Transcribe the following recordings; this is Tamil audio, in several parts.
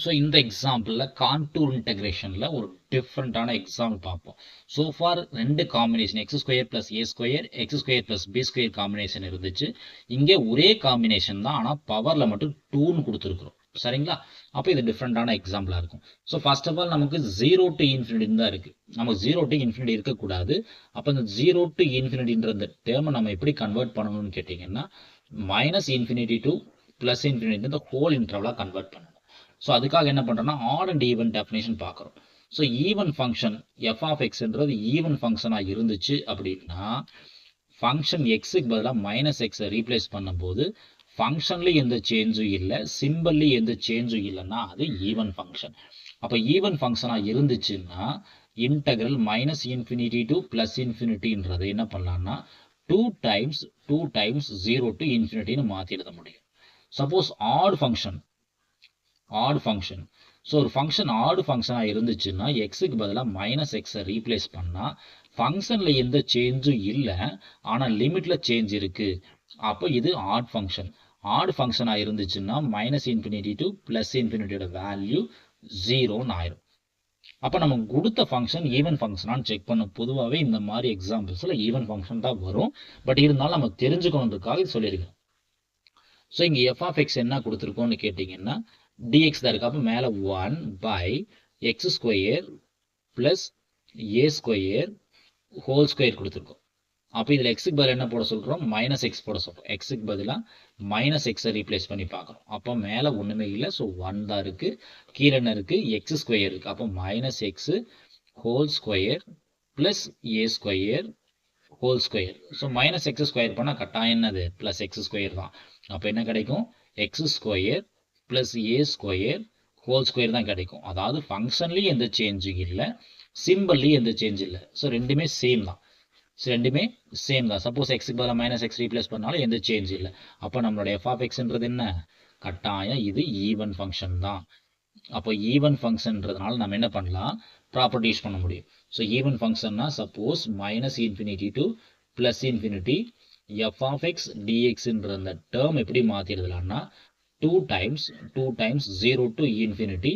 ஸோ இந்த எக்ஸாம்பிளில் கான்டூர் இன்டெகிரேஷனில் ஒரு டிஃப்ரெண்ட்டான எக்ஸாம்பிள் பார்ப்போம். ஸோ ஃபார் ரெண்டு காம்பினேஷன் எக்ஸ் ஸ்கொயர் ப்ளஸ் ஏ square X square plus B square combination இருந்துச்சு. இங்கே ஒரே காம்பினேஷன் தான், ஆனால் பவரில் மட்டும் 2ன்னு கொடுத்துருக்குறோம். சரிங்களா? அப்போ இது டிஃப்ரெண்ட்டான எக்ஸாம்பிளாக இருக்கும். ஸோ ஃபர்ஸ்ட் ஆஃப் ஆல் நமக்கு 0 to infinity தான் இருக்குது. நமக்கு 0 to infinity இருக்கக்கூடாது. அப்போ இந்த 0 to infinityன்ற இந்த டேர்மை நம்ம எப்படி கன்வெர்ட் பண்ணணும்னு கேட்டிங்கன்னா -infinity to +infinity இந்த ஹோல் இன்டர்வலாக கன்வெர்ட் பண்ணணும். ஸோ அதுக்காக என்ன பண்ணுறோம்னா ஆட் அண்ட் ஈவன் டெஃபினேஷன் பார்க்குறோம். So even function f of எக்ஸ்ன்றது ஈவன் ஃபங்க்ஷனாக இருந்துச்சு அப்படின்னா ஃபங்க்ஷன் எக்ஸுக்கு பதிலாக -xஐ ரீப்ளேஸ் பண்ணும்போது ஃபங்க்ஷன்லேயும் எந்த சேஞ்சும் இல்லை, சிம்பிள்லேயும் எந்த சேஞ்சும் இல்லைன்னா அது ஈவன் ஃபங்க்ஷன். அப்போ ஈவன் ஃபங்க்ஷனாக இருந்துச்சுன்னா இன்டெக்ரல் -infinity to +infinityன்றது என்ன பண்ணலாம்னா 2 times 0 to infinity மாற்றி எழுத முடியும். சப்போஸ் ஆட் ஃபங்க்ஷன் ஸோ ஒரு ஃபங்க்ஷன் ஆட் ஃபங்க்ஷனாக இருந்துச்சுன்னா எக்ஸுக்கு பதிலாக -xஐ ரீப்ளேஸ் பண்ணால் ஃபங்க்ஷனில் எந்த சேஞ்சும் இல்லை, ஆனால் லிமிட்டில் சேஞ்ச் இருக்குது. அப்போ இது ஆட் ஃபங்க்ஷன். ஆட் ஃபங்க்ஷனாக இருந்துச்சுன்னா -infinity to +infinityயோட வேல்யூ 0ன்னு ஆயிரும். அப்போ நம்ம கொடுத்த ஃபங்க்ஷன் ஈவன் ஃபங்க்ஷனான்னு செக் பண்ண பொதுவாகவே இந்த மாதிரி எக்ஸாம்பிள்ஸில் ஈவன் ஃபங்க்ஷன் தான் வரும். பட் இருந்தாலும் நம்ம தெரிஞ்சுக்கணுன்றதுக்காக சொல்லியிருக்கோம். ஸோ இங்கே எஃப் ஆஃப் எக்ஸ் என்ன கொடுத்துருக்கோன்னு கேட்டிங்கன்னா dx தான் இருக்குது. அப்போ மேலே 1/x ஸ்கொயர் ப்ளஸ் ஏ ஸ்கொயர் ஹோல் ஸ்கொயர் கொடுத்துருக்கோம். அப்போ இதில் எக்ஸுக்கு பதிலாக என்ன போட சொல்கிறோம், -x போட சொல்கிறோம். எக்ஸுக்கு பதிலாக -xஐ ரீப்ளேஸ் பண்ணி பார்க்குறோம். அப்போ மேலே ஒன்றுமே இல்லை, ஸோ 1 தான் இருக்குது. கீழே என்ன இருக்குது, எக்ஸ் ஸ்கொயர் இருக்குது. அப்போ -x ஹோல் ஸ்கொயர் ப்ளஸ் ஏ square whole square. So -x square பண்ணால் கட்டாயம் என்னது +x ஸ்கொயர் தான். அப்போ என்ன கிடைக்கும், எக்ஸ் ஸ்கொயர் ப்ளஸ் ஏ ஸ்கொயர் ஹோல் ஸ்கொயர் தான் கிடைக்கும். அதாவது ஃபங்க்ஷன்லேயும் எந்த சேஞ்சும் இல்லை, சிம்பிள்லேயும் எந்த சேஞ்ச் இல்லை. ஸோ ரெண்டுமே சேம் தான். சப்போஸ் எக்ஸுக்கு பதிலாக -x ரீப்ளேஸ் பண்ணாலும் எந்த சேஞ்ச் இல்லை. அப்போ நம்மளோட எஃப் ஆஃப் எக்ஸ்ன்றது என்ன, கட்டாயம் இது ஈவன் ஃபங்க்ஷன் தான். அப்போ ஈவன் ஃபங்க்ஷன்றதுனால நம்ம என்ன பண்ணலாம், ப்ராப்பர்ட்டி யூஸ் பண்ண முடியும். ஸோ ஈவன் ஃபங்க்ஷன்னா suppose -infinity to +infinity f of x டிஎக்ஸ்ன்ற அந்த டேர்ம் எப்படி மாற்றிடுதலாம்னா 2 times 0 to infinity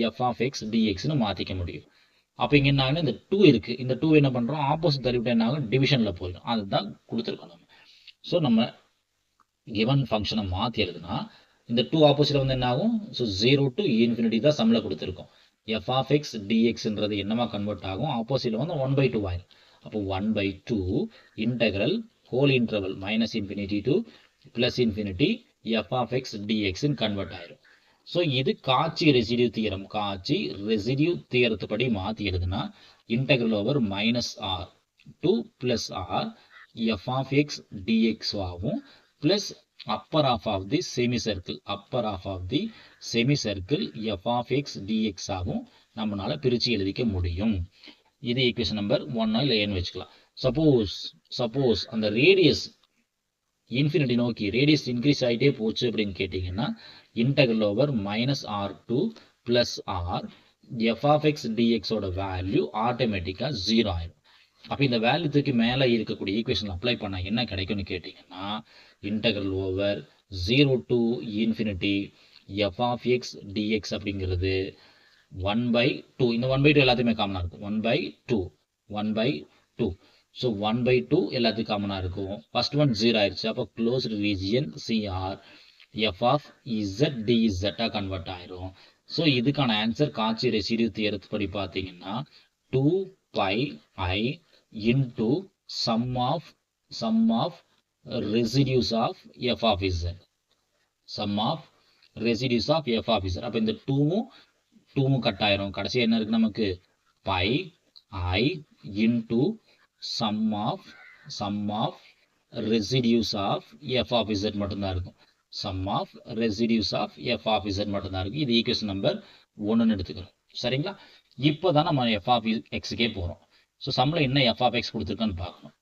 f of x டிஎக்ஸ்னு மாற்றிக்க முடியும். அப்போ இங்கே என்ன ஆகுனா இந்த 2 இருக்குது, இந்த 2 என்ன பண்ணுறோம் ஆப்போசிட் தள்ளிவிட்டு என்ன ஆகும், டிவிஷனில் போயிடும். அதுதான் கொடுத்துருக்கோம் நம்ம. ஸோ நம்ம கிவன் ஃபங்க்ஷனை மாற்றி எழுதுனா இந்த 2 ஆப்போசிட்டில் வந்து என்ன ஆகும், ஸோ 0 to infinity தான் சம்மில் கொடுத்துருக்கோம். எஃப் ஆஃப் எக்ஸ் டிஎக்ஸ்ன்றது என்னமா கன்வெர்ட் ஆகும், ஆப்போசிட்டில் வந்து 1/2 ஆயிடும். அப்போ 1/2 integral whole interval -infinity to +infinity f of x டிஎக்ஸ்ன்னு கன்வெர்ட் ஆயிடும். ஸோ இது Cauchy residue theorem. Cauchy residue தியரத்து படி மாற்றி எழுதுனா integral over -r to +r f of x dx ஆகும் plus upper of of the semi circle f of x dx ஆகும் நம்மளால பிரித்து எழுதிக்க முடியும். இது ஈக்குவேஷன் நம்பர் 1 இல்லை ஏன்னு வச்சுக்கலாம். சப்போஸ் அந்த ரேடியஸ் இன்ஃபினிட்டி நோக்கி ரேடியஸ் இன்க்ரீஸ் ஆகிட்டே போச்சு அப்படின்னு கேட்டிங்கன்னா integral over -r to +r f of எக்ஸ் டிஎக்ஸோட வேல்யூ ஆட்டோமேட்டிக்காக 0 ஆயிடும். அப்போ இந்த வேல்யூ தூக்கி மேலே இருக்கக்கூடிய ஈக்குவேஷன் அப்ளை பண்ணால் என்ன கிடைக்கும்னு கேட்டிங்கன்னா integral over 0 to infinity f of x dx அப்படிங்கிறது 1/2. இந்த 1/2 எல்லாத்தையுமே காமனாக இருக்கும். 1/2 ஸோ 1/2 எல்லாத்துக்கும் காமனாக இருக்கும். ஃபர்ஸ்ட் ஒன் 0 ஆயிடுச்சு. அப்போ closed region CR f of z டிஇசட்டாக கன்வெர்ட் ஆயிரும். ஸோ இதுக்கான ஆன்சர் காச்சி ரெசிடியூ தியரத்து படி பார்த்தீங்கன்னா 2πi into sum of residues of f of z. அப்போ இந்த 2வும் கட் ஆயிரும். கடைசியாக என்ன இருக்கு நமக்கு πi into sum of residues of f of z மட்டும்தான் இருக்கும். இது ஈக்குவேஷன் நம்பர் 1ன்னு எடுத்துக்கிறோம். சரிங்களா? இப்போ தான் நம்ம எஃப் ஆஃப் எக்ஸுக்கே போகிறோம். ஸோ சம்மில் என்ன எஃப் ஆஃப் எக்ஸ் கொடுத்துருக்கான்னு பார்க்கணும்.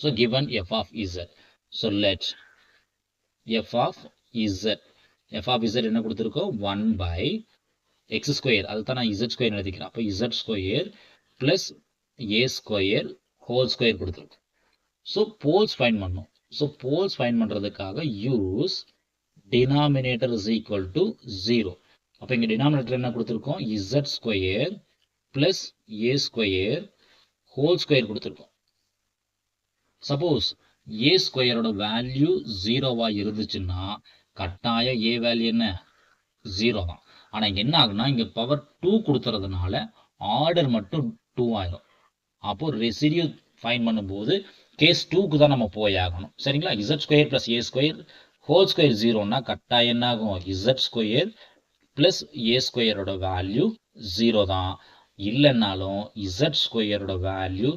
So given f of z. So let f of z என்ன கொடுத்துருக்கோம், 1/x ஸ்கொயர். அதுதான் நான் இசட் ஸ்கொயர் எழுதிக்கிறேன். அப்போ இசட் ஸ்கொயர் ப்ளஸ் ஏ ஸ்கொயர் ஹோல் ஸ்கொயர் கொடுத்துருக்கோம். ஸோ போல்ஸ் ஃபைண்ட் பண்ணணும். ஸோ போல்ஸ் ஃபைண்ட் பண்ணுறதுக்காக use denominator is equal to 0. அப்போ இங்கே டினாமினேட்டர் என்ன கொடுத்துருக்கோம், இசட் ஸ்கொயர் ப்ளஸ் ஏ ஸ்கொயர் ஹோல் ஸ்கொயர் கொடுத்துருக்கோம். சப்போஸ் ஏ ஸ்கொயரோட வேல்யூ 0வா இருந்துச்சுன்னா கட்டாய ஏ வேல்யூ என்ன 0 தான். ஆனால் இங்கே என்ன ஆகுனா இங்கே பவர் 2 கொடுத்துறதுனால ஆர்டர் மட்டும் 2 ஆயிரும். அப்போ ரெசிடியூ ஃபைன் பண்ணும்போது கேஸ் 2க்கு தான் நம்ம போய் ஆகணும். சரிங்களா, இசட் ஸ்கொயர் ப்ளஸ் ஏ ஸ்கொயர் ஹோல் ஸ்கொயர் 0னா கட்டாயம் என்ன ஆகும், இசட் ஸ்கொயர் ப்ளஸ் ஏ ஸ்கொயரோட வேல்யூ 0 தான். இல்லைன்னாலும் இசட் ஸ்கொயரோட வேல்யூ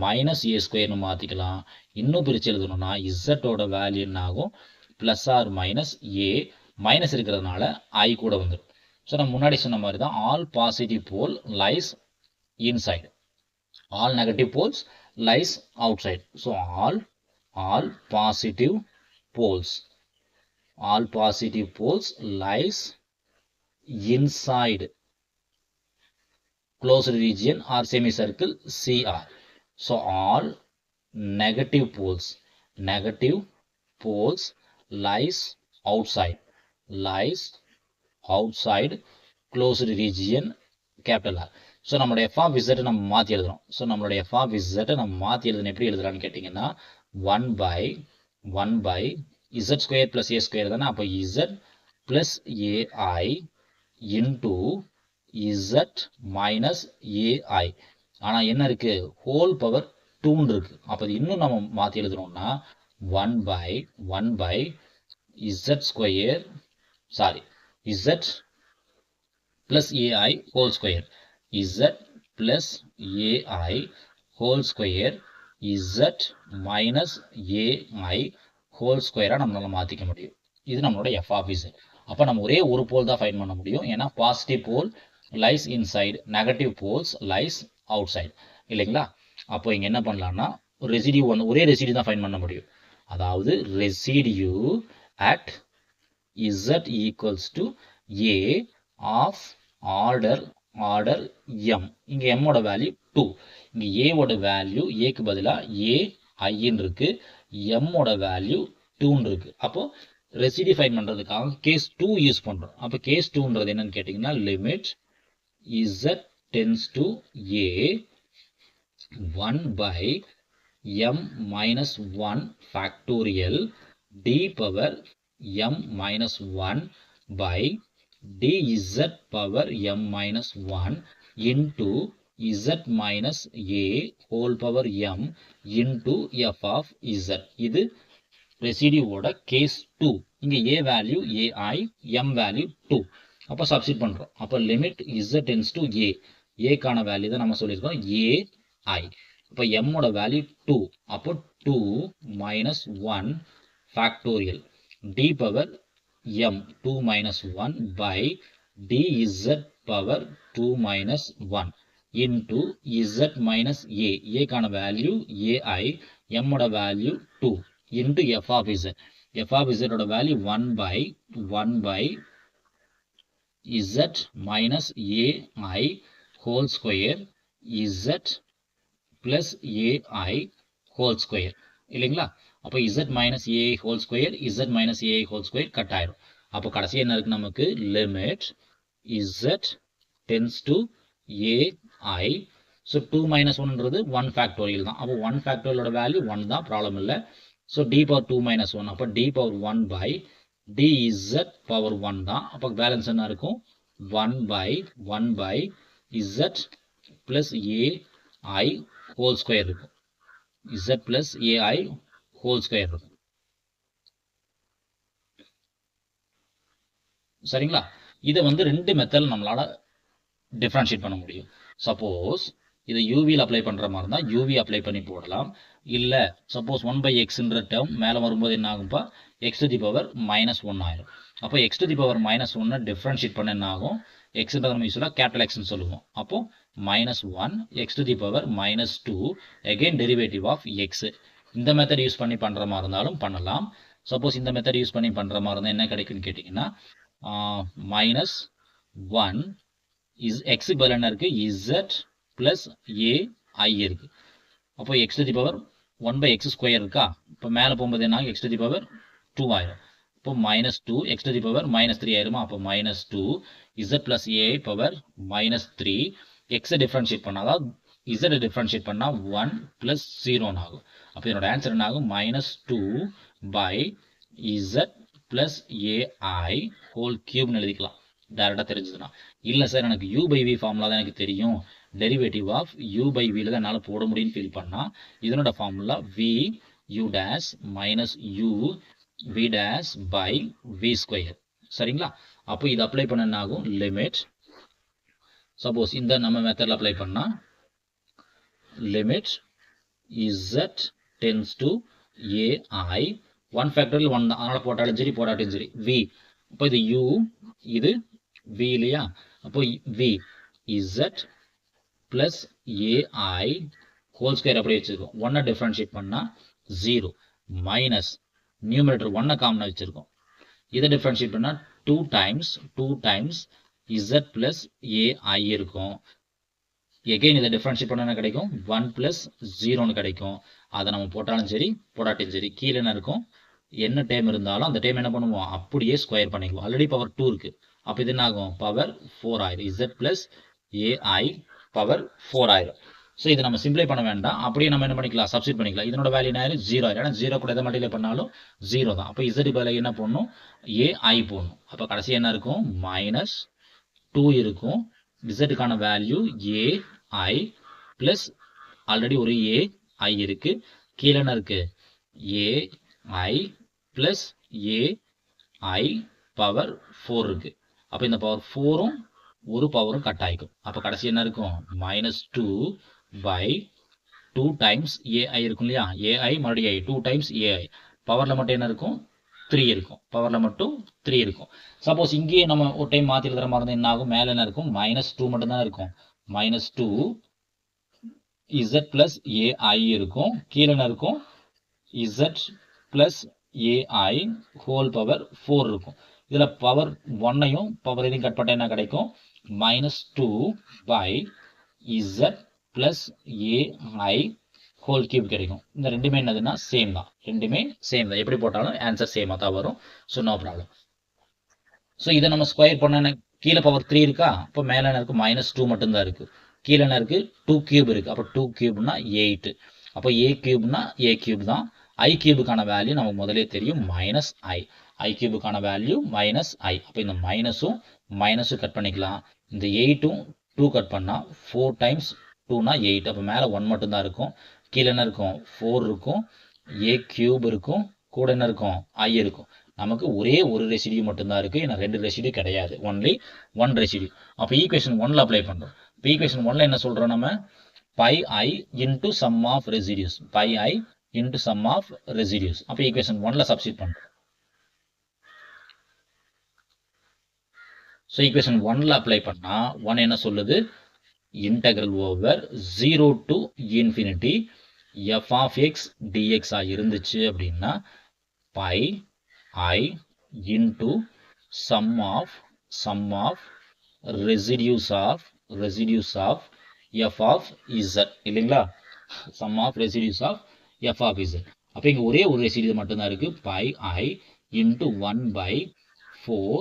மைனஸ் ஏ ஸ்கொயர்னு மாற்றிக்கலாம். இன்னும் பிரித்து எழுதணும்னா இசட்டோட வேல்யூ என்ன ஆகும், ப்ளஸ் ஆர் மைனஸ் ஏ, மைனஸ் இருக்கிறதுனால ஐ கூட வந்துடும். ஸோ நம்ம முன்னாடி சொன்ன மாதிரி தான் all positive pole lies inside, all negative poles lies outside. So all positive poles lies inside closed region or semicircle CR. So all negative poles lies outside closed region capital R. So நம்மளுடைய எஃப் ஆஃப் இசட்டை நம்ம மாற்றி எழுதுறோம். ஸோ நம்மளுடைய எஃப் ஆஃப் இசட்டை நம்ம மாற்றி எழுதுன எப்படி எழுதுறான்னு கேட்டிங்கன்னா 1 by z square plus A square தானே. அப்போ z plus a i into z minus a i. ஆனால் என்ன இருக்குது, ஹோல் பவர் 2 இருக்குது. அப்போ இன்னும் நம்ம மாற்றி எழுதுறோம்னா 1 by z square z plus a i whole square, z plus ai whole square z minus ai whole square நம்மளால மாத்திக்க முடியும். இது நம்மளோட f of z. அப்போ நம்ம ஒரே ஒரு போல் தான் ஃபைண்ட் பண்ண முடியும். ஏன்னா positive pole lies inside, negative poles lies outside இல்லைங்களா. அப்போ இங்கே என்ன பண்ணலாம்னா ரெசிடியூ ஒரே ரெசிடியூ தான் ஃபைண்ட் பண்ண முடியும். அதாவது residue at z equals to a of order m. இங்கே m ஓட வேல்யூ 2. இங்கே a ஓட வேல்யூ ஏக்கு பதிலாக a iன்னு இருக்கு, m ஓட வேல்யூ 2ன்னு இருக்கு. அப்போ ரெசிடியூ ஃபைண்ட் பண்ணுறதுக்காக கேஸ் 2 யூஸ் பண்ணுறோம். அப்போ கேஸ் 2ன்றது என்னன்னு கேட்டிங்கன்னா limit z tends to a 1 by m minus 1 factorial d power m minus 1 by dz power m minus 1 into z minus a whole power m into f of z. இது ரெசிடியூவோட கேஸ் 2. இங்கே a value ai, m value 2. அப்போ சப்ஸ்டிட் பண்ணுறோம். அப்போ limit z tends to a, ஏக்கான வேல்யூ தான் நம்ம சொல்லியிருக்கோம் ai. அப்போ m ஓட வேல்யூ 2. அப்போ 2 minus 1 factorial d power m 2 minus 1 by dz power 2 minus 1 into z minus a கான வேல்யூ ai, m ஓட value 2 into f of z. f of z ஓட value 1 by z minus ai whole square z plus ai whole square இல்லைங்களா. அப்போ z minus AI whole square z minus AI whole square cut ஆயிடும். அப்போ கடைசி என்ன இருக்கு நமக்கு, limit z tends to AI. So 2 minus 1ன்றது 1 ஃபேக்டோரியல் தான். அப்போ 1 ஃபேக்டோரியலோட வேல்யூ 1 தான், ப்ராப்ளம் இல்லை. ஸோ d பவர் 2 மைனஸ் 1, அப்போ d power 1 by dz power 1 தான். அப்போ பேலன்ஸ் என்ன இருக்கும், 1 by z plus a i whole square இருக்கும். z plus a i whole square இருக்கும். சரிங்களா. இதை வந்து ரெண்டு மெத்தட் நம்மளால டிஃபரன்ஷியேட் பண்ண முடியும். சப்போஸ் இதை யூவியில் அப்ளை பண்ணுற மாதிரி இருந்தால் யூவி அப்ளை பண்ணி போடலாம். இல்லை சப்போஸ் 1 பை எக்ஸ்ன்ற டேர்ம் மேலே வரும்போது என்ன ஆகும்ப்பா, X to the power minus 1 ஆயிரும். அப்போ X to the power minus 1 differentiate பண்ண என்ன ஆகும், எக்ஸ்ன்றது நம்ம யூஸ்வலாக கேபிட்டல் எக்ஸ்ன்னு சொல்லுவோம். அப்போ minus 1 x to the power minus 2 again derivative of x. இந்த மெத்தட் யூஸ் பண்ணி பண்ணுற மாதிரி இருந்தாலும் பண்ணலாம். சப்போஸ் இந்த மெத்தட் யூஸ் பண்ணி பண்ணுற மாதிரி இருந்தால் என்ன கிடைக்குன்னு கேட்டிங்கன்னா மைனஸ் 1 இஸ் எக்ஸுக்கு பதில் என்ன இருக்குது, இசட் ப்ளஸ் ஏஐ இருக்குது. அப்போ X to the power 1 by x square இருக்கா. இப்போ மேலே போகும்போது என்ன ஆகும், எக்ஸ் டு தி பவர் 2 ஆயிரும். இப்போ -2 x to the power -3 ஆயிருமா, அப்போ -2 z plus a power -3 x differentiate பண்ணா, அதாவது z டிஃபரன்ஷியேட் பண்ணா 1 plus 0 ஆகும். அப்போ இதனோட ஆன்சர் என்ன ஆகும், -2 by z plus ai whole cube எழுதிக்கலாம் டைரக்டா தெரிஞ்சதுன்னா. இல்ல சார் எனக்கு u by v ஃபார்முலா தான் எனக்கு தெரியும், derivative of u by v தான் என்னால் போட முடியும்னு ஃபீல் பண்ணா, இதனோட formula v u dash minus u v dash by v square. சரிங்களா? அப்போ இது அப்ளை பண்ண என்ன ஆகும், லிமிட் சப்போஸ் இந்த நம்ம மெத்தட்ல அப்ளை பண்ணா limit z tends to ai 1 factorial 1 தான், அதனால போட்டாலும் சரி போடாட்டியும் சரி v. அப்போ இது u இது v இல்லையா, அப்போ v z plus ai whole square அப்படியே வச்சிருக்கோம். 1 டிஃபரன்ஷியேட் பண்ணா 0 மைனஸ் நியூமரேட்டர் 1 காமனா வச்சிருக்கோம். இதை டிஃபரன்ஷியேட் பண்ணா 2 டைம்ஸ் z plus ai இருக்கும். எகைன் இதை டிஃபரன்ஷியேட் பண்ணா கிடைக்கும் 1 plus 0 கிடைக்கும். அதை நம்ம போட்டாலும் சரி போடாட்டியும் சரி கீழே என்ன இருக்கும், என்ன டேம் இருந்தாலும் அந்த டேம் என்ன பண்ணுவோம், அப்படியே ஸ்கொயர் பண்ணிக்குவோம். ஆல்ரெடி பவர் 2 இருக்கு, அப்போ இது என்ன ஆகும், பவர் 4 ஆயிரும். z plus ai பவர் 4 ஆயிரும். ஸோ இதை நம்ம சிம்பிளை பண்ண வேண்டாம், அப்படியே நம்ம என்ன பண்ணிக்கலாம், சப்ஸ்டிட் பண்ணிக்கலாம். இதனோட வேல்யூ என்ன ஆயிரும், 0 ஆயிரும். ஏன்னா 0 கூட எதை மல்டிப்ளை பண்ணாலும் 0 தான். அப்போ z பதிலாக என்ன போடணும், ai போடணும். அப்போ கடைசி என்ன இருக்கும், -2 இருக்கும். z-க்கான வேல்யூ ai பிளஸ் ஆல்ரெடி ஒரு ai இருக்கு, கீழே என்ன இருக்கு, ai பிளஸ் ai பவர் 4 இருக்கு. அப்போ இந்த பவர் 4ம் ஒரு பவரும் கட் ஆகிக்கும். அப்போ கடைசி என்ன இருக்கும், -2 by 2 டைம்ஸ் ai இருக்கும் இல்லையா, ai மறுபடியும் 2 டைம்ஸ் ai பவரில் மட்டும் என்ன இருக்கும், 3 இருக்கும். பவரில் மட்டும் 3 இருக்கும். சப்போஸ் இங்கேயே நம்ம ஒரு டைம் மாற்றி எழுதுற மாதிரி இருந்தால் என்ன ஆகும், மேலே என்ன இருக்கும், -2 மட்டும்தான் இருக்கும். -2 z plus ai இருக்கும், கீழே என்ன இருக்கும், z plus ai whole power 4 இருக்கும். இதில் பவர் 1ஐயும் பவர் இதையும் கட் பண்ண என்ன கிடைக்கும், -2 by z plus ai whole cube கிடைக்கும். இந்த ரெண்டுமே என்னதுன்னா சேம் தான், எப்படி போட்டாலும் ஆன்சர் சேமாக தான் வரும். So no problem. ஸோ இதை நம்ம ஸ்கொயர் பண்ண கீழே பவர் 3 இருக்கா, அப்போ மேலே என்ன இருக்கு, -2 மட்டும்தான் இருக்கு, கீழே என்ன இருக்கு, 2 கியூப் இருக்கு. அப்போ 2 கியூப்னா 8. அப்போ a கியூப்னா a கியூப் தான். i கியூபுக்கான வேல்யூ நமக்கு முதலே தெரியும், -i கியூபுக்கான வேல்யூ -i. அப்போ இந்த மைனஸும் கட் பண்ணிக்கலாம். இந்த 8ம் 2 கட் பண்ணா 4 டைம்ஸ் 2னா 8. அப்போ மேலே 1 மட்டும்தான் இருக்கும், கீழே என்ன இருக்கும், 4 இருக்கும், a கியூப் இருக்கும், கூட என்ன இருக்கும், i இருக்கும். நமக்கு ஒரே ஒரு ரெசிடியூ மட்டும்தான் இருக்கு, ஏன்னா 2 ரெசிடியூ கிடையாது, ஒன்லி 1 ரெசிடியூ. அப்போ ஈக்குவேஷன் 1ல அப்ளை பண்றோம். இப்போ ஈக்குவேஷன் 1ல என்ன சொல்றோம், நம்ம pi i into sum of residues, pi i into sum of residues. அப்போ ஈக்குவேஷன் 1ல சப்ஸ்டிட் பண்றோம். ஸோ ஈக்குவேஷன் 1ல அப்ளை பண்ணா 1 என்ன சொல்லுது, integral over 0 to infinity f of x dx இருந்துச்சு அப்படின்னா pi i into sum of residues of f of z இல்லைங்களா, sum of residues of f of z. அப்போ இங்கே ஒரே ஒரு ரெசிடியூ மட்டும்தான் இருக்கு, pi i into 1 by 4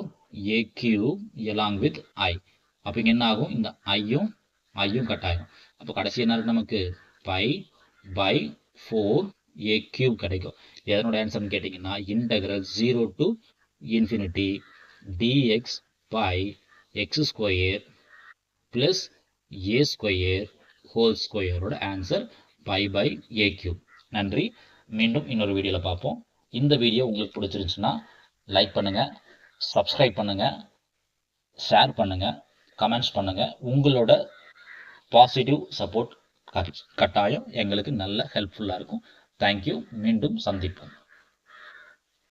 a cube along with i. அப்போ இங்கே என்ன ஆகும், இந்த ஐயும் கட் ஆகும். அப்போ கடைசி என்ன இருக்கு, நமக்கு pi by 4 a cube கிடைக்கும். எதனோட ஆன்சர்னு கேட்டிங்கன்னா integral 0 to infinity dx by x square plus a square whole square answer pi by a cube. நன்றி. மீண்டும் இன்னொரு வீடியோவில் பார்ப்போம். இந்த வீடியோ உங்களுக்கு பிடிச்சிருந்துச்சுன்னா லைக் பண்ணுங்க, சப்ஸ்கிரைப் பண்ணுங்க, ஷேர் பண்ணுங்க, கமெண்ட்ஸ் பண்ணுங்க. உங்களோட பாசிட்டிவ் சப்போர்ட் கட்டாயம் எங்களுக்கு நல்ல ஹெல்ப்ஃபுல்லாக இருக்கும். தேங்க்யூ. மீண்டும் சந்திப்போம்.